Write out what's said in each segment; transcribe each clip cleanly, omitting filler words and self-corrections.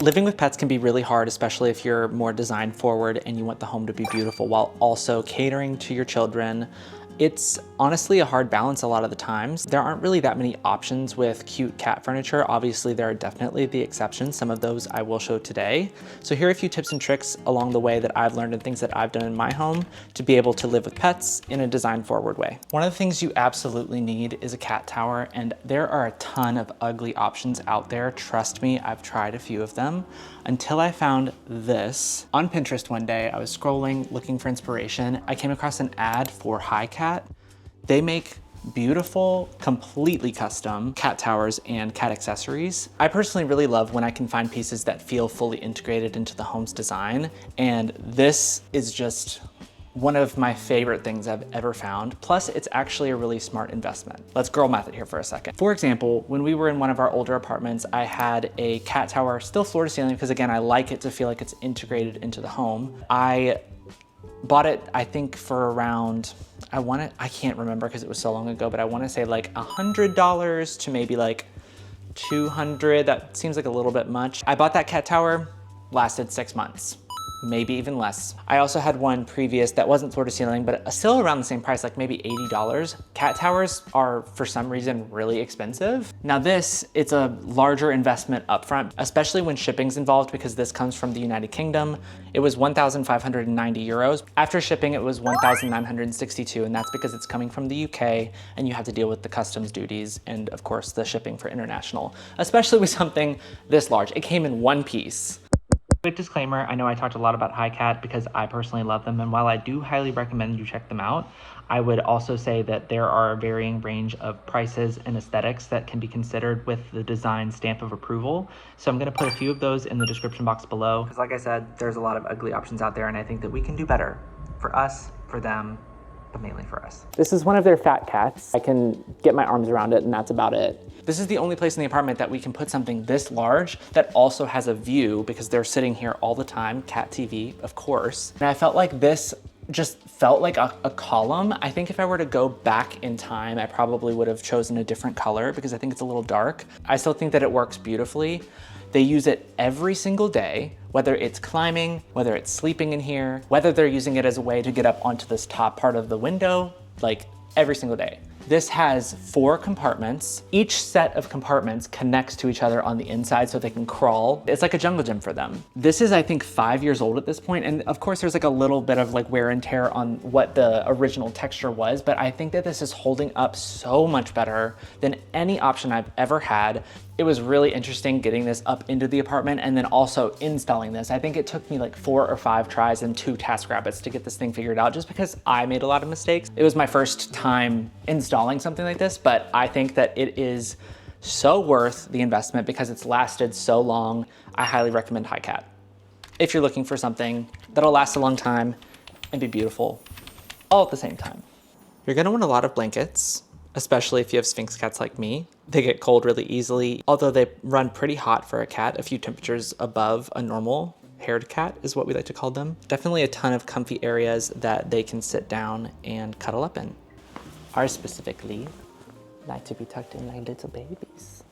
Living with pets can be really hard, especially if you're more design forward and you want the home to be beautiful while also catering to your children. It's honestly a hard balance a lot of the times. There aren't really that many options with cute cat furniture. Obviously, there are definitely the exceptions. Some of those I will show today. So here are a few tips and tricks along the way that I've learned and things that I've done in my home to be able to live with pets in a design forward way. One of the things you absolutely need is a cat tower, and there are a ton of ugly options out there. Trust me, I've tried a few of them until I found this. On Pinterest one day, I was scrolling, looking for inspiration. I came across an ad for HiCat. They make beautiful, completely custom cat towers and cat accessories. I personally really love when I can find pieces that feel fully integrated into the home's design, and this is just one of my favorite things I've ever found. Plus, it's actually a really smart investment. Let's girl math it here for a second. For example, when we were in one of our older apartments, I had a cat tower, still floor to ceiling, because again, I like it to feel like it's integrated into the home. I bought it, I think for around, I can't remember because it was so long ago, but I want to say like $100 to maybe like $200. That seems like a little bit much. I bought that cat tower, lasted 6 months. Maybe even less. I also had one previous that wasn't floor to ceiling, but still around the same price, like maybe $80. Cat towers are, for some reason, really expensive. Now this, it's a larger investment upfront, especially when shipping's involved, because this comes from the United Kingdom. It was 1,590 euros. After shipping, it was 1,962, and that's because it's coming from the UK, and you have to deal with the customs duties and, of course, the shipping for international, especially with something this large. It came in one piece. Quick disclaimer, I know I talked a lot about HiCat because I personally love them, and while I do highly recommend you check them out, I would also say that there are a varying range of prices and aesthetics that can be considered with the design stamp of approval. So I'm gonna put a few of those in the description box below. Because like I said, there's a lot of ugly options out there, and I think that we can do better for us, for them, but mainly for us. This is one of their fat cats. I can get my arms around it, and that's about it. This is the only place in the apartment that we can put something this large that also has a view, because they're sitting here all the time. Cat TV, of course. And I felt like this just felt like a column. I think if I were to go back in time, I probably would have chosen a different color because I think it's a little dark. I still think that it works beautifully. They use it every single day, whether it's climbing, whether it's sleeping in here, whether they're using it as a way to get up onto this top part of the window, like every single day. This has 4 compartments. Each set of compartments connects to each other on the inside so they can crawl. It's like a jungle gym for them. This is, I think, 5 years old at this point, and of course there's like a little bit of like wear and tear on what the original texture was, but I think that this is holding up so much better than any option I've ever had. It was really interesting getting this up into the apartment and then also installing this. I think it took me like 4 or 5 tries and 2 TaskRabbits to get this thing figured out, just because I made a lot of mistakes. It was my first time installing something like this, but I think that it is so worth the investment because it's lasted so long. I highly recommend HiCat if you're looking for something that'll last a long time and be beautiful all at the same time. You're gonna want a lot of blankets, especially if you have Sphynx cats like me. They get cold really easily, although they run pretty hot for a cat, a few temperatures above a normal haired cat is what we like to call them. Definitely a ton of comfy areas that they can sit down and cuddle up in. Ours specifically like to be tucked in like little babies.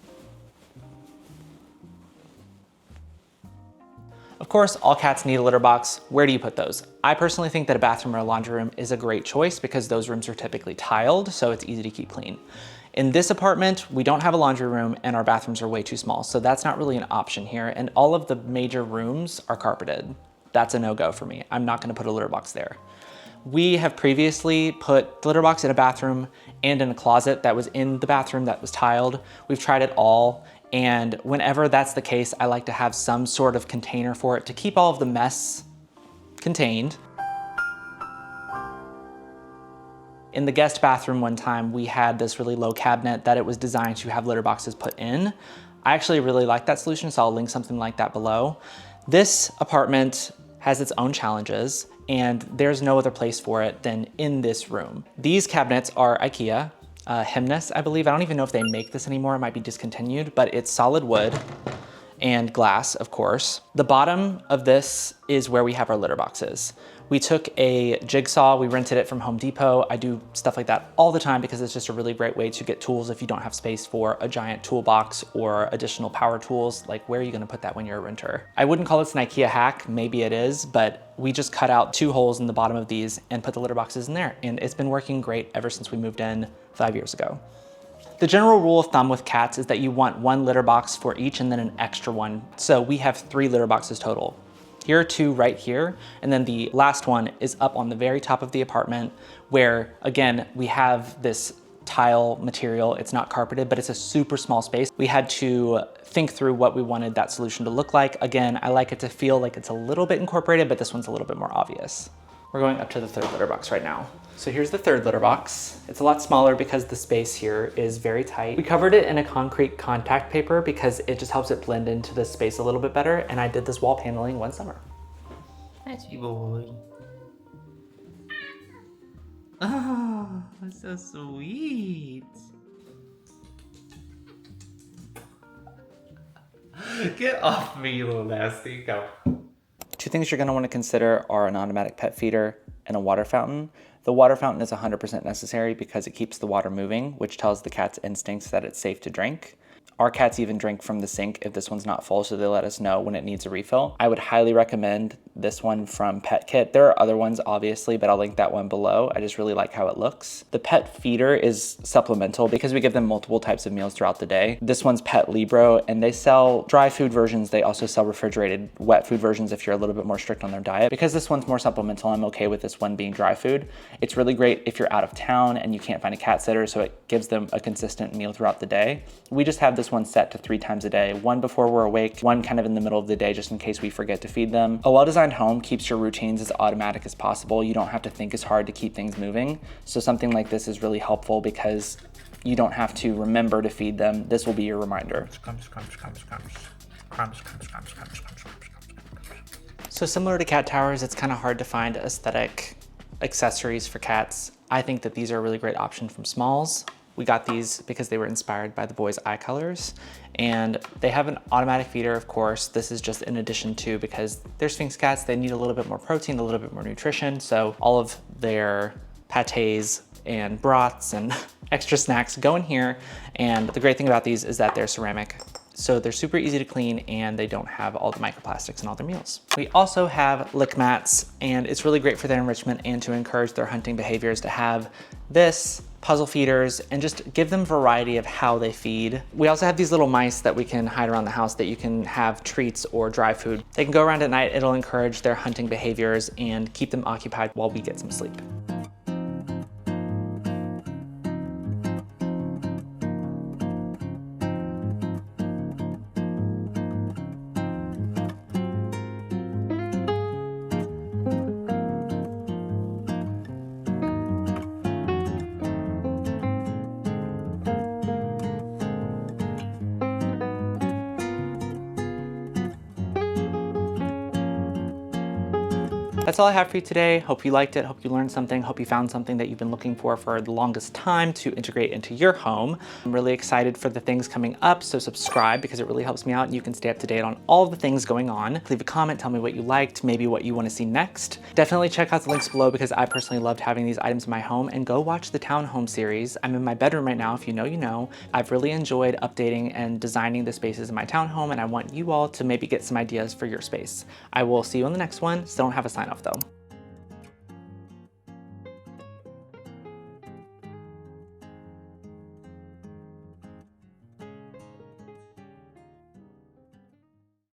Of course, all cats need a litter box. Where do you put those? I personally think that a bathroom or a laundry room is a great choice because those rooms are typically tiled, so it's easy to keep clean. In this apartment, we don't have a laundry room and our bathrooms are way too small, so that's not really an option here. And all of the major rooms are carpeted. That's a no-go for me. I'm not gonna put a litter box there. We have previously put the litter box in a bathroom and in a closet that was in the bathroom that was tiled. We've tried it all. And whenever that's the case, I like to have some sort of container for it to keep all of the mess contained. In the guest bathroom one time, we had this really low cabinet that it was designed to have litter boxes put in. I actually really like that solution, so I'll link something like that below. This apartment has its own challenges, and there's no other place for it than in this room. These cabinets are IKEA. Hemnes, I believe. I don't even know if they make this anymore. It might be discontinued, but it's solid wood. and glass, of course. The bottom of this is where we have our litter boxes. We took a jigsaw, we rented it from Home Depot. I do stuff like that all the time because it's just a really great way to get tools if you don't have space for a giant toolbox or additional power tools. Like, where are you gonna put that when you're a renter? I wouldn't call this an IKEA hack, maybe it is, but we just cut out 2 holes in the bottom of these and put the litter boxes in there. And it's been working great ever since we moved in 5 years ago. The general rule of thumb with cats is that you want 1 litter box for each and then an extra one. So we have 3 litter boxes total. Here are 2 right here, and then the last one is up on the very top of the apartment where, again, we have this tile material. It's not carpeted, but it's a super small space. We had to think through what we wanted that solution to look like. Again, I like it to feel like it's a little bit incorporated, but this one's a little bit more obvious. We're going up to the 3rd litter box right now. So here's the 3rd litter box. It's a lot smaller because the space here is very tight. We covered it in a concrete contact paper because it just helps it blend into the space a little bit better. And I did this wall paneling one summer. That's you, boy. Oh, that's so sweet. Get off me, you little nasty. Go. 2 things you're gonna wanna consider are an automatic pet feeder and a water fountain. The water fountain is 100% necessary because it keeps the water moving, which tells the cat's instincts that it's safe to drink. Our cats even drink from the sink if this one's not full, so they let us know when it needs a refill. I would highly recommend this one from Pet Kit. There are other ones, obviously, but I'll link that one below. I just really like how it looks. The pet feeder is supplemental because we give them multiple types of meals throughout the day. This one's Pet Libro, and they sell dry food versions. They also sell refrigerated wet food versions if you're a little bit more strict on their diet. Because this one's more supplemental, I'm okay with this one being dry food. It's really great if you're out of town and you can't find a cat sitter, so it gives them a consistent meal throughout the day. We just have this one set to 3 times a day, 1 before we're awake, 1 kind of in the middle of the day just in case we forget to feed them. A well-designed home keeps your routines as automatic as possible. You don't have to think as hard to keep things moving. So something like this is really helpful because you don't have to remember to feed them. This will be your reminder. So similar to cat towers, it's kind of hard to find aesthetic accessories for cats. I think that these are a really great option from Smalls. We got these because they were inspired by the boys' eye colors, and they have an automatic feeder, of course. This is just in addition to, because they're Sphynx cats, they need a little bit more protein, a little bit more nutrition. So all of their pâtés and broths and extra snacks go in here. And the great thing about these is that they're ceramic. So they're super easy to clean and they don't have all the microplastics in all their meals. We also have lick mats, and it's really great for their enrichment and to encourage their hunting behaviors to have this, puzzle feeders, and just give them variety of how they feed. We also have these little mice that we can hide around the house that you can have treats or dry food. They can go around at night. It'll encourage their hunting behaviors and keep them occupied while we get some sleep. That's all I have for you today. Hope you liked it. Hope you learned something. Hope you found something that you've been looking for the longest time to integrate into your home. I'm really excited for the things coming up, so subscribe because it really helps me out and you can stay up to date on all of the things going on. Leave a comment, tell me what you liked, maybe what you want to see next. Definitely check out the links below because I personally loved having these items in my home, and go watch the townhome series. I'm in my bedroom right now. If you know, you know. I've really enjoyed updating and designing the spaces in my townhome, and I want you all to maybe get some ideas for your space. I will see you on the next one. Still don't have a sign off though.